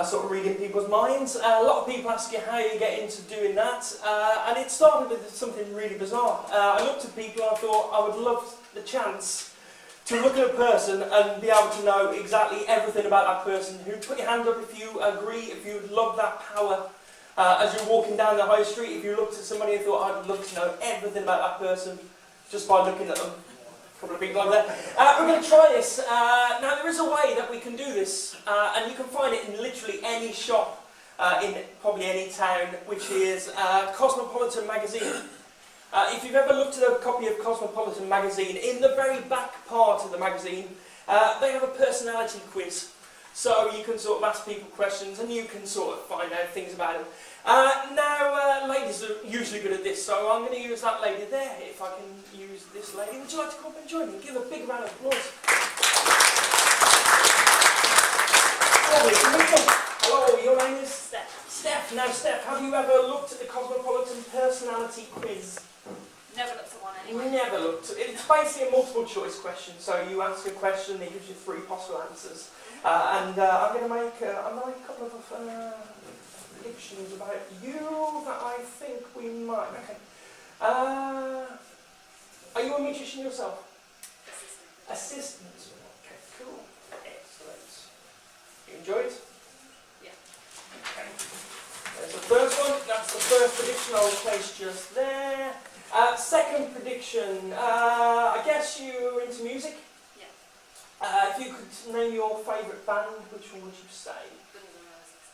sort of reading people's minds. A lot of people ask you how you get into doing that, and it started with something really bizarre. I looked at people and I thought I would love the chance to look at a person and be able to know exactly everything about that person. Who put your hand up if you agree, if you would love that power. As you're walking down the high street, if you looked at somebody and thought, I'd love to know everything about that person just by looking at them. A couple of people over there. We're going to try this. Now, there is a way that we can do this, and you can find it in literally any shop in probably any town, which is Cosmopolitan magazine. If you've ever looked at a copy of Cosmopolitan magazine, in the very back part of the magazine, they have a personality quiz. So you can sort of ask people questions and you can sort of find out things about them. Now, ladies are usually good at this, so I'm going to use that lady there. If I can use this lady, would you like to come up and join me? Give a big round of applause. Hello, your name is Steph. Steph. Now, Steph, have you ever looked at the Cosmopolitan personality quiz? Never looked at one anyway. Never looked. It's basically a multiple choice question. So you ask a question, it gives you 3 possible answers. I'm going to make a couple of predictions about you that I think we might. Okay. Are you a magician yourself? Assistant. Okay, cool. Excellent. You enjoy it? Yeah. Okay. There's the first one. That's the first prediction. I'll place just there. Second prediction. I guess you're into music? Yeah. If you could name your favourite band, which one would you say?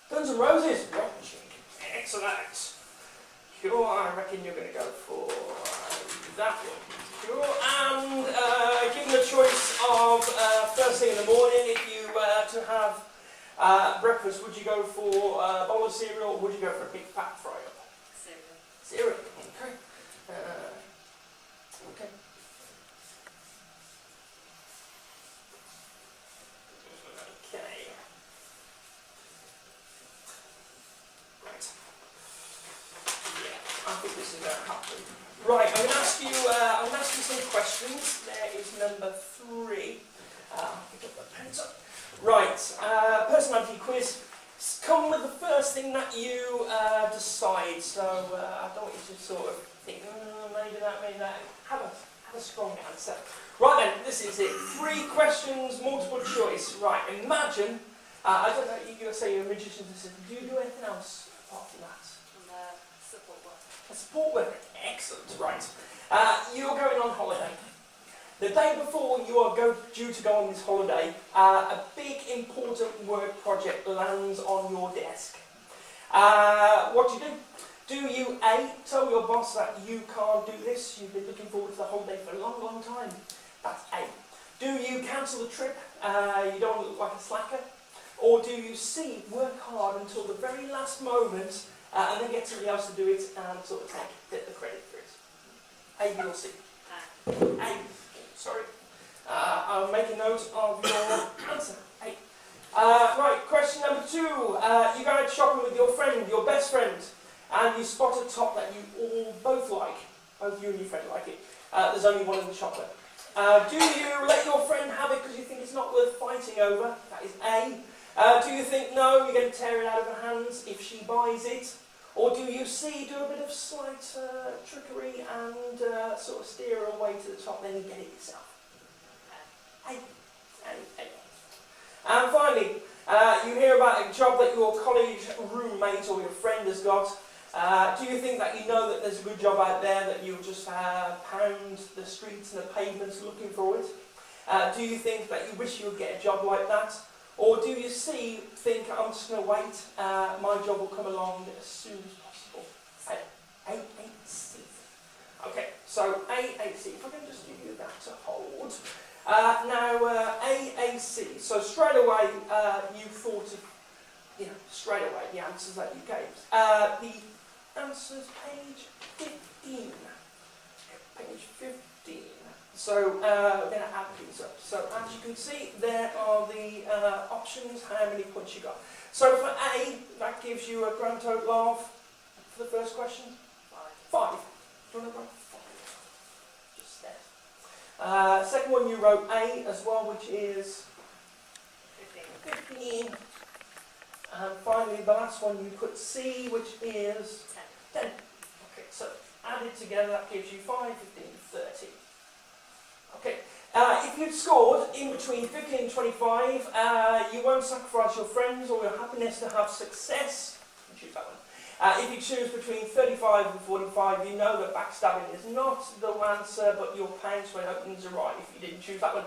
Guns N' Roses. Guns N' Roses? Watching. Excellent. Cool, I reckon you're going to go for that one. Cool, and given the choice of first thing in the morning, if you were to have breakfast, would you go for a bowl of cereal or would you go for a big fat fry-up? Cereal. Cereal, okay. Okay. Okay. Right. Yeah, I think this is going to happen. Right, I'm going to ask you some questions. There is number 3. Pick up the pens up. Right, personality quiz. Come with the first thing that you decide. So I don't want you to sort of think, maybe that. Have a strong answer. Right then, this is it. 3 questions, multiple choice. Right, imagine. I don't know. You're going to say you're a magician. Do you do anything else apart from that? I'm a support worker. A support worker. Excellent. Right. You're going on holiday. The day before you are due to go on this holiday, a big important work project lands on your desk. What do? Do you A, tell your boss that you can't do this, you've been looking forward to the holiday for a long, long time? That's A. Do you cancel the trip, you don't want to look like a slacker? Or do you C, work hard until the very last moment and then get somebody else to do it and sort of take the credit for it? A, B or C? A. Sorry. I'll make a note of your answer. A. Right, question number 2. You go out shopping with your friend, your best friend, and you spot a top that you all both like. Both you and your friend like it. There's only one in the shop there. Do you let your friend have it because you think it's not worth fighting over? That is A. Do you think, no, you're going to tear it out of her hands if she buys it? Or do you C, do a bit of slight trickery and sort of steer her away to the top, then you get it yourself? A. And finally, you hear about a job that your college roommate or your friend has got. Do you think that you know that there's a good job out there, that you'll just pound the streets and the pavements looking for it? Do you think that you wish you would get a job like that? Or do you think, I'm just going to wait, my job will come along as soon as possible? A, C. Okay, so A, C. If I can just give you that to hold. Now, AAC. So straight away, you thought of, straight away the answers that you gave. The answers, page 15. Page 15. So we're going to add these up. So as you can see, there are the options, how many points you got. So for A, that gives you a grand total of, for the first question? 5. Do you want to write 5? Just there. Second one you wrote A as well, which is 15. And finally, the last one you put C, which is 10. 10. Okay, so added together, that gives you 5, 15, 30. Okay, if you'd scored in between 15 and 25, you won't sacrifice your friends or your happiness to have success. You choose that one. If you choose between 35 and 45, you know that backstabbing is not the answer, but you'll pounce when openings arrive if you didn't choose that one.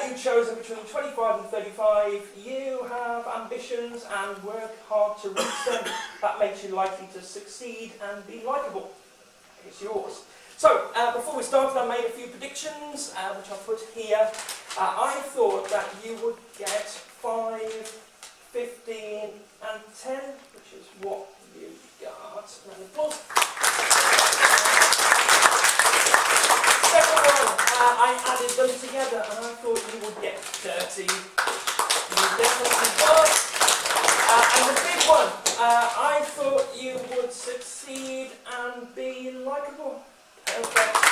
You've chosen between 25 and 35. You have ambitions and work hard to reach them. That makes you likely to succeed and be likeable. It's yours. So, before we started, I made a few predictions, which I'll put here. I thought that you would get 5, 15 and 10, which is what you got. Round of applause. Second one, I added them together and I thought you would get 30. You definitely got. And the big one, I thought you would succeed and be likeable. Perfect.